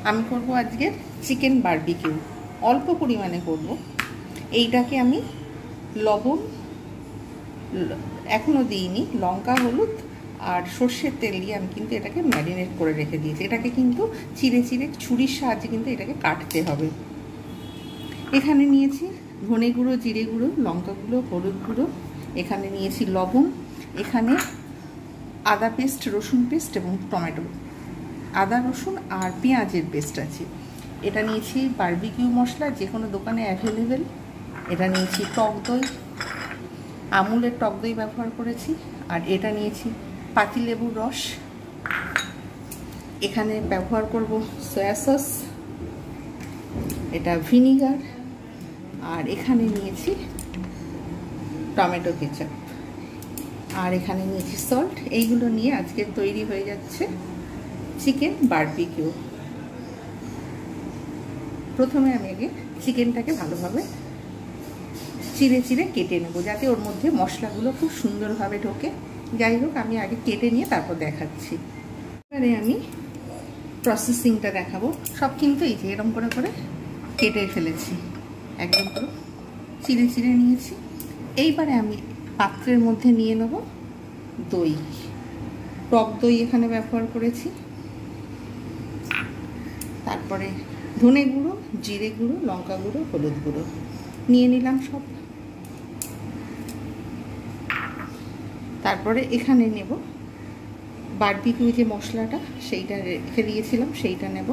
আমি করব আজকে চিকেন বারবিকিউ, অল্প পরিমাণে করব। এইটাকে আমি লবণ এখনও দিইনি, লঙ্কা হলুদ আর সর্ষের তেল দিয়ে আমি কিন্তু এটাকে ম্যারিনেট করে রেখে দিয়েছি। এটাকে কিন্তু চিড়ে চিড়ে ছুরির সাহায্যে কিন্তু এটাকে কাটতে হবে। এখানে নিয়েছি ধনে গুঁড়ো, জিরে গুঁড়ো, লঙ্কা গুঁড়ো, হলুদ গুঁড়ো, এখানে নিয়েছি লবণ, এখানে আদা পেস্ট, রসুন পেস্ট এবং টমেটো, আদা রসুন আর পেঁয়াজের পেস্ট আছে। এটা নিয়েছি বারবিকিউ মশলা, যে কোনো দোকানে অ্যাভেলেবেল। এটা নিয়েছি টক দই, আমুলের টক দই ব্যবহার করেছি। আর এটা নিয়েছি পাতিলেবুর রস, এখানে ব্যবহার করব সয়া সস, এটা ভিনিগার, আর এখানে নিয়েছি টমেটো কেচাপ, আর এখানে নিয়েছি সল্ট। এইগুলো নিয়ে আজকে তৈরি হয়ে যাচ্ছে চিকেন বারবিকিউ। প্রথমে আমি আগে চিকেনটাকে ভালোভাবে চিড়ে চিড়ে কেটে নেব, যাতে ওর মধ্যে মশলাগুলো খুব সুন্দরভাবে ঢোকে। যাই হোক, আমি আগে কেটে নিয়ে তারপর দেখাচ্ছি। এবারে আমি প্রসেসিংটা দেখাবো। সব কিন্তু এই যে এরকম করে করে কেটে ফেলেছি, একদম পুরো চিড়ে চিড়ে নিয়েছি। এইবারে আমি পাত্রের মধ্যে নিয়ে নেব দই, টক দই এখানে ব্যবহার করেছি। তারপরে ধনে গুঁড়ো, জিরে গুঁড়ো, লঙ্কা গুঁড়ো, হলুদ গুঁড়ো নিয়ে নিলাম সব। তারপরে এখানে নেব বারবিকিউ যে মশলাটা, সেইটা রেখে দিয়েছিলাম, সেইটা নেব।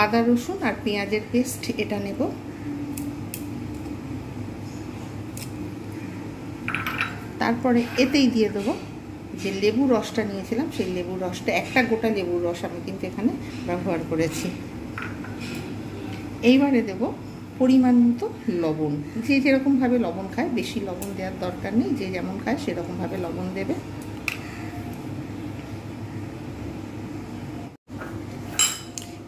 আদা রসুন আর পেঁয়াজের পেস্ট এটা নেব। তারপরে এতেই দিয়ে দেবো যে লেবুর রসটা নিয়েছিলাম, সেই লেবুর রসটা, একটা গোটা লেবুর রস আমি কিন্তু এখানে ব্যবহার করেছি। এইবারে দেব পরিমাণ মতো লবণ। যে যেরকমভাবে লবণ খায়, বেশি লবণ দেওয়ার দরকার নেই, যে যেমন খায় সেরকমভাবে লবণ দেবে।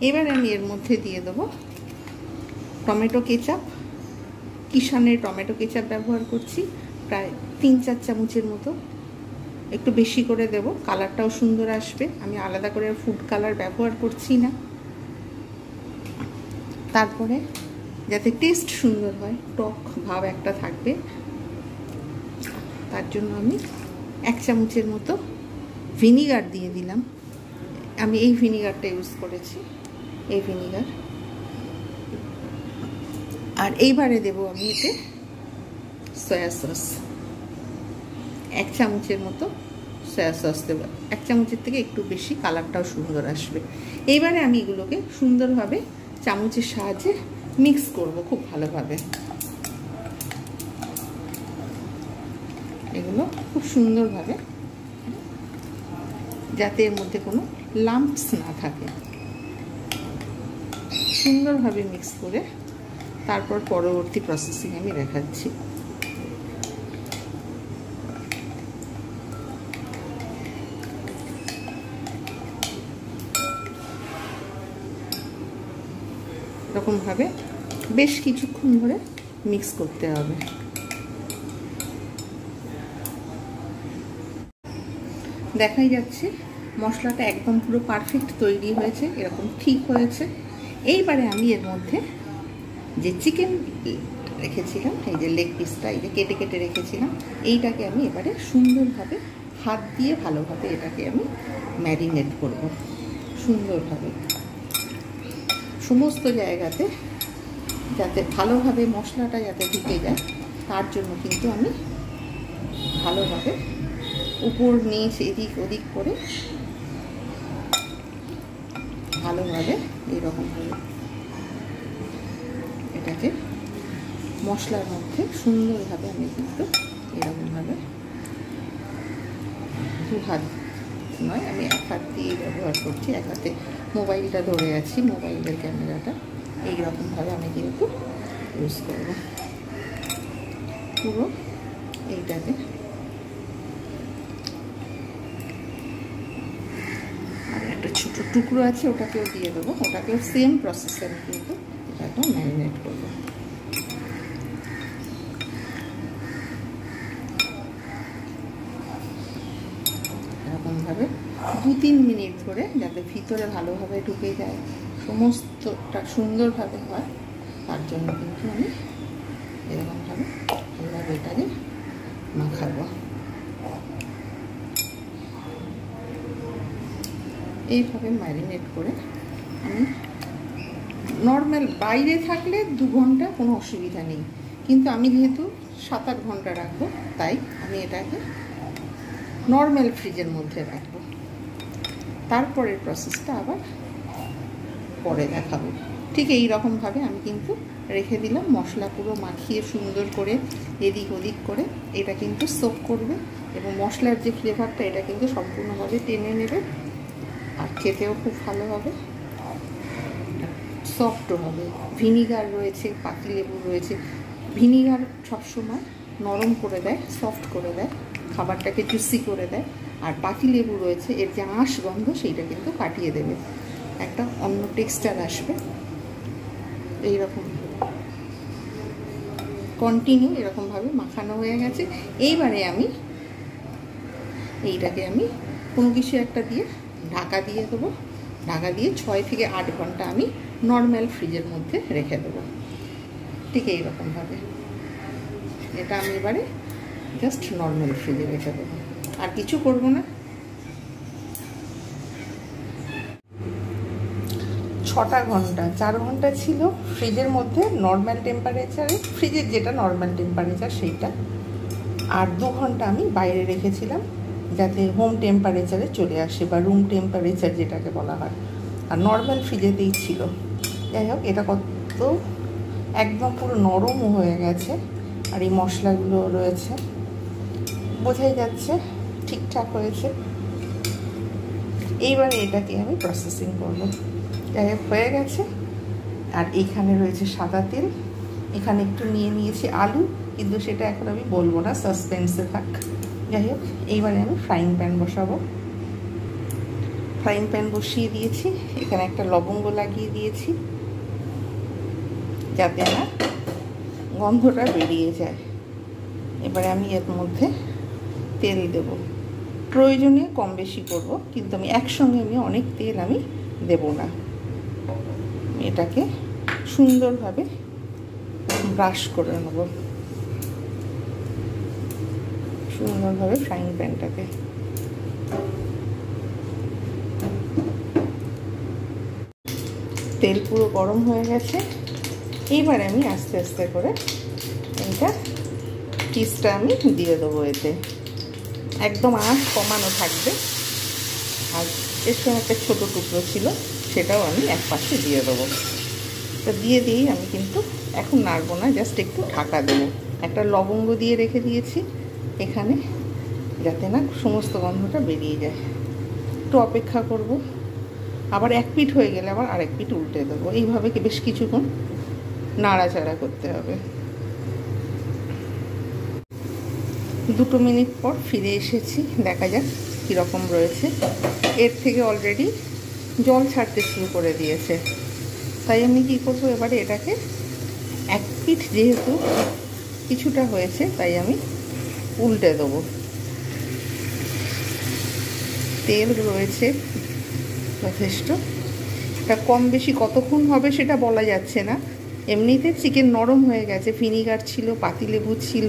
এবার আমি এর মধ্যে দিয়ে দেবো টমেটো কেচাপ। কিষানের টমেটো কেচাপ ব্যবহার করছি, প্রায় 3-4 চামচের মতো। একটু বেশি করে দেব, কালারটাও সুন্দর আসবে। আমি আলাদা করে ফুড কালার ব্যবহার করছি না। তারপরে যাতে টেস্ট সুন্দর হয়, টক ভাব একটা থাকবে, তার জন্য আমি 1 চামচের মতো ভিনিগার দিয়ে দিলাম। আমি এই ভিনিগারটা ইউজ করেছি, এই ভিনিগার। আর এইবারে দেব আমি এতে সয়া সস, 1 চামচের মতো সয়া সস দেবো। 1 চামচের থেকে একটু বেশি, কালারটাও সুন্দর আসবে। এইবারে আমি এগুলোকে সুন্দরভাবে চামচের সাহায্যে মিক্স করব খুব ভালোভাবে। এগুলো খুব সুন্দরভাবে, যাতে এর মধ্যে কোনো লাম্পস না থাকে, সুন্দরভাবে মিক্স করে তারপর পরবর্তী প্রসেসিং আমি দেখাচ্ছি। এরকমভাবে বেশ কিছুক্ষণ ধরে মিক্স করতে হবে। দেখাই যাচ্ছে মশলাটা একদম পুরো পারফেক্ট তৈরি হয়েছে, এরকম ঠিক হয়েছে। এইবারে আমি এর মধ্যে যে চিকেন রেখেছিলাম, এই যে লেগ পিসটা, এই যে কেটে কেটে রেখেছিলাম, এইটাকে আমি এবারে সুন্দরভাবে হাত দিয়ে ভালোভাবে এটাকে আমি ম্যারিনেট করব সুন্দরভাবে সমস্ত জায়গাতে, যাতে ভালোভাবে মশলাটা যাতে ঢুকে যায়, তার জন্য কিন্তু আমি ভালোভাবে উপর নিচ এদিক ওদিক করে ভালোভাবে এরকমভাবে এটাকে মশলার মধ্যে সুন্দরভাবে আমি কিন্তু এরকমভাবে 2 হাত নয়, আমি 1 হাত দিয়ে ব্যবহার করছি। 1 হাতে মোবাইলটা ধরে আছি, মোবাইলের ক্যামেরাটা। এইরকমভাবে আমি কিন্তু ইউজ করব পুরো এইটাকে। আর একটা ছোটো টুকরো আছে, ওটাকেও দিয়ে দেবো, ওটাকেও সেম প্রসেসে আমি কিন্তু এটাকে ম্যারিনেট করবো। এরকমভাবে 2-3 মিনিট ধরে, যাতে ভিতরে ভালোভাবে ঢুকে যায়, সমস্তটা সুন্দরভাবে হয়, তার জন্য কিন্তু আমি এরকমভাবে এইভাবে এটাকে মাখাবো। এইভাবে ম্যারিনেট করে আমি নর্মাল, বাইরে থাকলে 2 ঘন্টা কোনো অসুবিধা নেই, কিন্তু আমি যেহেতু 7-8 ঘন্টা রাখবো, তাই আমি এটাকে নর্মাল ফ্রিজের মধ্যে রাখবো। তারপরের প্রসেসটা আবার পরে দেখাবো। ঠিক এই রকমভাবে আমি কিন্তু রেখে দিলাম। মশলা পুরো মাখিয়ে সুন্দর করে এদিক ওদিক করে এটা কিন্তু সোক করবে, এবং মশলার যে ফ্লেভারটা এটা কিন্তু সম্পূর্ণভাবে টেনে নেবে, আর খেতেও খুব ভালো হবে, সফটও হবে। ভিনিগার রয়েছে, পাতিলেবু রয়েছে। ভিনিগার সবসময় নরম করে দেয়, সফট করে দেয়, খাবারটাকে জুসি করে দেয়। আর পাতিলেবু রয়েছে, এর যে আঁশ গন্ধ সেইটা কিন্তু কাটিয়ে দেবে, একটা অন্য টেক্সচার আসবে। এইরকম কন্টিনিউ এরকমভাবে মাখানো হয়ে গেছে। এইবারে আমি এইটাকে আমি কোনো কিছু একটা দিয়ে ঢাকা দিয়ে দেবো। ঢাকা দিয়ে 6 থেকে 8 ঘন্টা আমি নর্মাল ফ্রিজের মধ্যে রেখে দেবো। ঠিক এইরকমভাবে এটা আমি এবারে জাস্ট নর্মাল ফ্রিজে রেখে দেবো, আর কিছু করবো না। 6টা ঘন্টা, 4 ঘন্টা ছিল ফ্রিজের মধ্যে নর্মাল টেম্পারেচারে, ফ্রিজের যেটা নর্মাল টেম্পারেচার সেইটা, আর 2 ঘন্টা আমি বাইরে রেখেছিলাম যাতে হোম টেম্পারেচারে চলে আসে, বা রুম টেম্পারেচার যেটাকে বলা হয়, আর নর্মাল ফ্রিজেতেই ছিল। যাই হোক, এটা কত একদম পুরো নরমও হয়ে গেছে, আর এই মশলাগুলো রয়েছে, বোঝাই যাচ্ছে ঠিকঠাক হয়েছে। এইবারে এটাকে আমি প্রসেসিং করব। যাই হোক, হয়ে গেছে। আর এইখানে রয়েছে সাদা তেল, এখানে একটু নিয়ে নিয়েছি আলু, কিন্তু সেটা এখন আমি বলবো না, সাসপেন্সে থাক। যাই হোক, এইবারে আমি ফ্রাইং প্যান বসাবো। ফ্রাইং প্যান বসিয়ে দিয়েছি, এখানে একটা লবঙ্গ লাগিয়ে দিয়েছি যাতে না গন্ধটা বেরিয়ে যায়। এবারে আমি এর মধ্যে তেল দেব, প্রয়োজনে কম বেশি করব, কিন্তু আমি একসঙ্গে অনেক তেল আমি দেব না। এটাকে সুন্দরভাবে ব্রাশ করে নেব, সুন্দরভাবে ফ্রাইং প্যানটাকে। তেল পুরো গরম হয়ে গেছে। এইবার আমি আস্তে আস্তে করে এটা চিজটা আমি দিয়ে দেবো এতে, একদম আঁচ কমানো থাকবে। আর এর সঙ্গে একটা ছোটো টুকরো ছিল, সেটাও আমি এক পাশে দিয়ে দেবো। তো দিয়ে দিয়েই আমি কিন্তু এখন নাড়বো না, জাস্ট একটু ঢাকা দেবো। একটা লবঙ্গ দিয়ে রেখে দিয়েছি এখানে, যাতে না সমস্ত গন্ধটা বেরিয়ে যায়। একটু অপেক্ষা করব, আবার এক পিঠ হয়ে গেলে আবার আরেক পিঠ উল্টে দেবো। এইভাবে বেশ কিছুক্ষণ নাড়াচাড়া করতে হবে। 2 মিনিট পর ফিরে এসেছি, দেখা যাক কীরকম রয়েছে। এর থেকে অলরেডি জল ছাড়তে শুরু করে দিয়েছে, তাই আমি কী করবো, এবারে এটাকে এক পিঠ যেহেতু কিছুটা হয়েছে, তাই আমি উল্টে দেবো। তেল রয়েছে যথেষ্ট, এটা কম বেশি কতক্ষণ হবে সেটা বলা যাচ্ছে না। এমনিতে চিকেন নরম হয়ে গেছে, ভিনিগার ছিল, পাতিলেবু ছিল।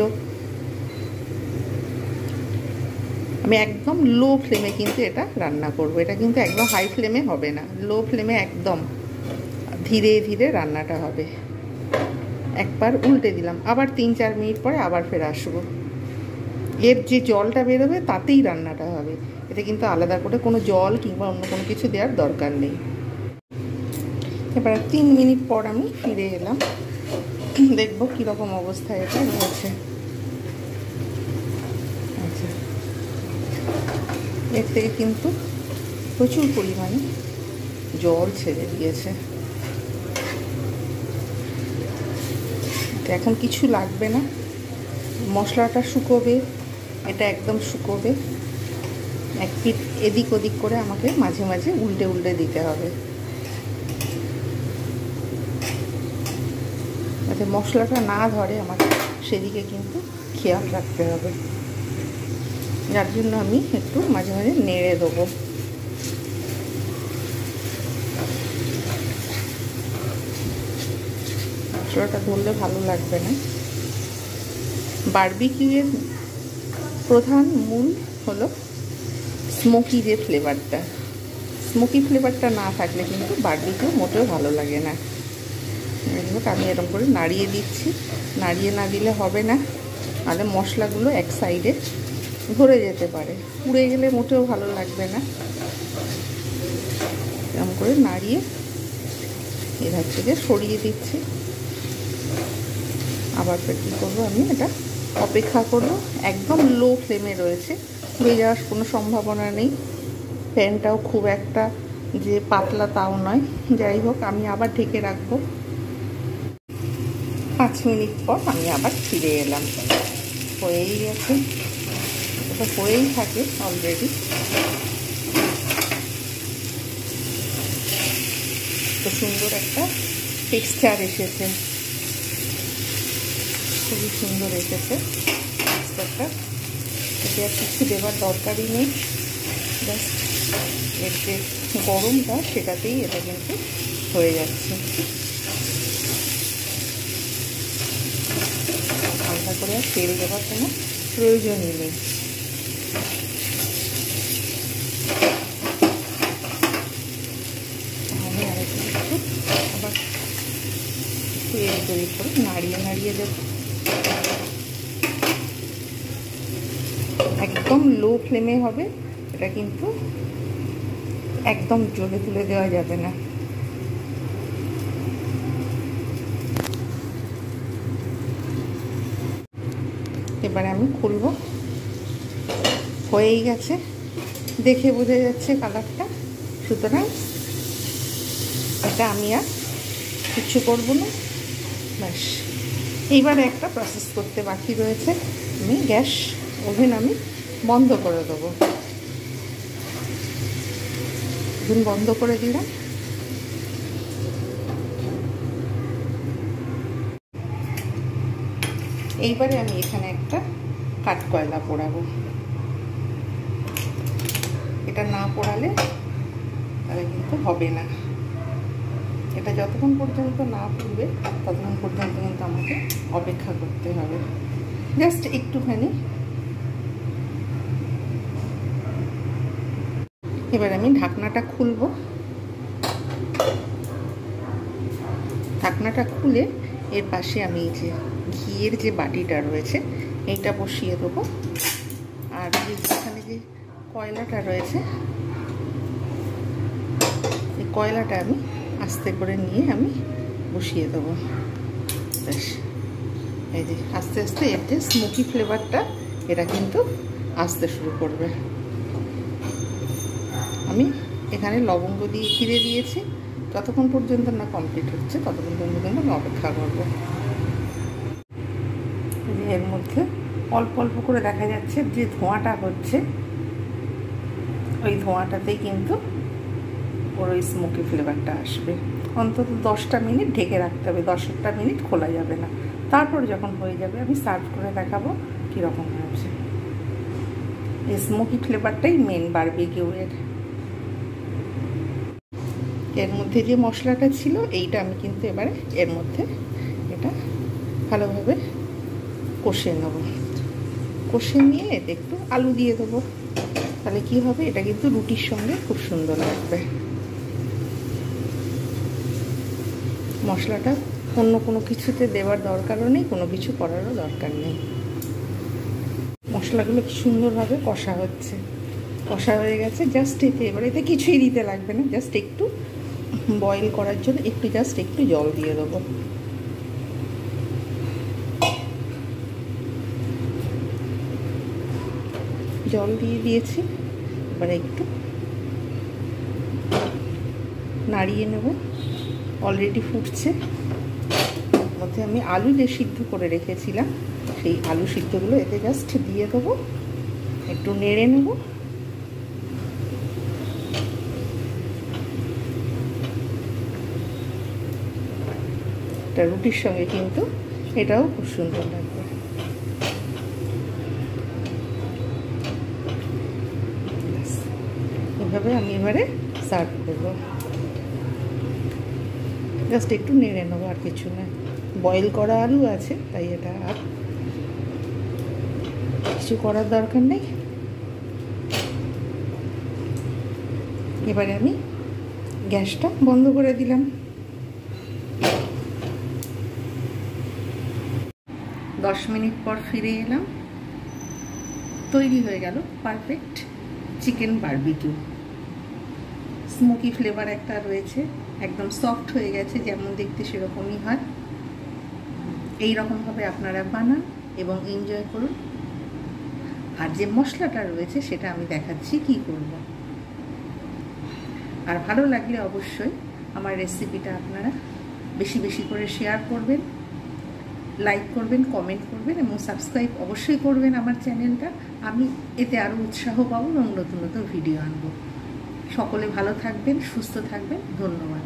আমি একদম লো ফ্লেমে কিন্তু এটা রান্না করব, এটা কিন্তু একদম হাই ফ্লেমে হবে না, লো ফ্লেমে একদম ধীরে ধীরে রান্নাটা হবে। একবার উল্টে দিলাম, আবার 3-4 মিনিট পরে আবার ফের আসবো। এর যে জলটা বেরোবে তাতেই রান্নাটা হবে, এতে কিন্তু আলাদা করে কোনো জল কিংবা অন্য কোনো কিছু দেওয়ার দরকার নেই। এবার 3 মিনিট পর আমি ফিরে এলাম, দেখবো কীরকম অবস্থায় এটা রয়েছে। আচ্ছা, এর থেকে কিন্তু প্রচুর পরিমাণে জল ছেড়ে দিয়েছে। এখন কিছু লাগবে না, মশলাটা শুকোবে, এটা একদম শুকোবে। এক পিঠ এদিক ওদিক করে আমাকে মাঝে মাঝে উল্টে উল্টে দিতে হবে, যাতে মশলাটা না ধরে, আমাকে সেদিকে কিন্তু খেয়াল রাখতে হবে। যার জন্য আমি একটু মাঝে মাঝে নেড়ে দেবো। মশলাটা ধরলে ভালো লাগবে না। বারবিকিউয়ের প্রধান মূল হলো স্মোকি যে ফ্লেভারটা, স্মোকি ফ্লেভারটা না থাকলে কিন্তু বারবিকিউ মোটেও ভালো লাগে না। আমি এরকম করে নাড়িয়ে দিচ্ছি, নাড়িয়ে না দিলে হবে না, তাহলে মশলাগুলো এক সাইডে ধরে যেতে পারে, পুড়ে গেলে মোটেও ভালো লাগবে না। এরকম করে নাড়িয়ে এধার থেকে সরিয়ে দিচ্ছি। আবার কী করবো, আমি এটা অপেক্ষা করবো। একদম লো ফ্লেমে রয়েছে, পুড়ে যাওয়ার কোনো সম্ভাবনা নেই। প্যানটাও খুব একটা যে পাতলা তাও নয়। যাই হোক, আমি আবার ঢেকে রাখবো। 5 মিনিট পর আমি আবার ফিরে এলাম। হয়েই গেছে, এটা হয়েই থাকে অলরেডি। তো সুন্দর একটা টেক্সচার এসেছে, খুবই সুন্দর এসেছে টেক্সচারটা। এতে আর কিছু দেওয়ার দরকারই নেই, জাস্ট এর যে গরমটা সেটাতেই এটা কিন্তু হয়ে যাচ্ছে। হালকা করে আর তেল দেওয়ার কোনো প্রয়োজনই নেই। আমি আরেকটু আবার একটু এর তৈরি করে নাড়িয়ে নাড়িয়ে দেব। একদম লো ফ্লেমে হবে এটা, কিন্তু একদম জলে তুলে দেওয়া যাবে না। এবারে আমি খুলবো। হয়েই গেছে, দেখে বোঝা যাচ্ছে কালারটা। সুতরাং এটা আমি আর কিছু করবো না, ব্যাস। এইবারে একটা প্রসেস করতে বাকি রয়েছে। আমি গ্যাস ওভেন আমি বন্ধ করে দেবো। ওভেন বন্ধ করে দিলাম। এইবারে আমি এখানে একটা কাঠকয়লা পোড়াবো। এটা না পোড়ালে তাহলে কিন্তু হবে না। এটা যতক্ষণ পর্যন্ত না পুড়বে ততক্ষণ পর্যন্ত কিন্তু আমাকে অপেক্ষা করতে হবে। জাস্ট একটুখানি। এবার আমি ঢাকনাটা খুলব। ঢাকনাটা খুলে এর পাশে আমি এই যে ঘিয়ের যে বাটিটা রয়েছে এইটা বসিয়ে দেবো। আর এখানে যে কয়লাটা রয়েছে, এই কয়লাটা আমি আস্তে করে নিয়ে আমি বসিয়ে দেবো। বেশ, এই যে আস্তে আস্তে এর যে স্মোকি ফ্লেভারটা এটা কিন্তু আসতে শুরু করবে। আমি এখানে লবঙ্গ দিয়ে ঘিরে দিয়েছি। যতক্ষণ পর্যন্ত না কমপ্লিট হচ্ছে ততক্ষণ পর্যন্ত আমি অপেক্ষা করবো। এর মধ্যে অল্প অল্প করে দেখা যাচ্ছে যে ধোঁয়াটা হচ্ছে, ওই ধোঁয়াটাতেই কিন্তু ওর ওই স্মোকি ফ্লেভারটা আসবে। অন্তত 10টা মিনিট ঢেকে রাখতে হবে, 10টা মিনিট খোলা যাবে না। তারপর যখন হয়ে যাবে আমি সার্ভ করে দেখাবো কীরকম হয়েছে। এই স্মোকি ফ্লেভারটাই মেন বারবিকিউয়ের। এর মধ্যে যে মশলাটা ছিল এইটা আমি কিন্তু এবারে এর মধ্যে এটা ভালোভাবে কষে নেব। কষে নিয়ে এতে একটু আলু দিয়ে দেবো। তাহলে কি হবে, এটা কিন্তু রুটির সঙ্গে খুব সুন্দর লাগবে। মশলাটা অন্য কোনো কিছুতে দেওয়ার দরকারও নেই, কোনো কিছু করারও দরকার নেই। মশলাগুলো কি সুন্দরভাবে কষা হচ্ছে, কষা হয়ে গেছে। জাস্ট এবার এতে কিছুই দিতে লাগবে না, জাস্ট একটু বয়েল করার জন্য জাস্ট একটু জল দিয়ে দেবো। জল দিয়ে দিয়েছি। এবারে একটু নাড়িয়ে নেব। অলরেডি ফুটছে। মধ্যে আমি আলু যে সিদ্ধ করে রেখেছিলাম সেই আলু সিদ্ধগুলো এতে জাস্ট দিয়ে দেবো, একটু নেড়ে নেব। এটা রুটির সঙ্গে কিন্তু এটাও খুব সুন্দর লাগবে। এইভাবে আমি এবারে সার্ভ করব। জাস্ট একটু নেড়ে নেবো, আর কিছু না। বয়েল করা আলু আছে, তাই এটা আর কিছু করার দরকার নেই। এবারে আমি গ্যাসটা বন্ধ করে দিলাম। 10 মিনিট পর ফিরে এলাম। তৈরি হয়ে গেল perfect chicken barbecue. Smoky flavour একটা রয়েছে, একদম সফট হয়ে গেছে, যেমন দেখতে সেরকমই হয়। এই রকমভাবে আপনারা বানান এবং এনজয় করুন। আর যে মশলাটা রয়েছে সেটা আমি দেখাচ্ছি কি করব। আর ভালো লাগলে অবশ্যই আমার রেসিপিটা আপনারা বেশি বেশি করে শেয়ার করবেন, লাইক করবেন, কমেন্ট করবেন এবং সাবস্ক্রাইব অবশ্যই করবেন আমার চ্যানেলটা। আমি এতে আরও উৎসাহ পাবো এবং নতুন নতুন ভিডিও আনবো। সকলে ভালো থাকবেন, সুস্থ থাকবেন। ধন্যবাদ।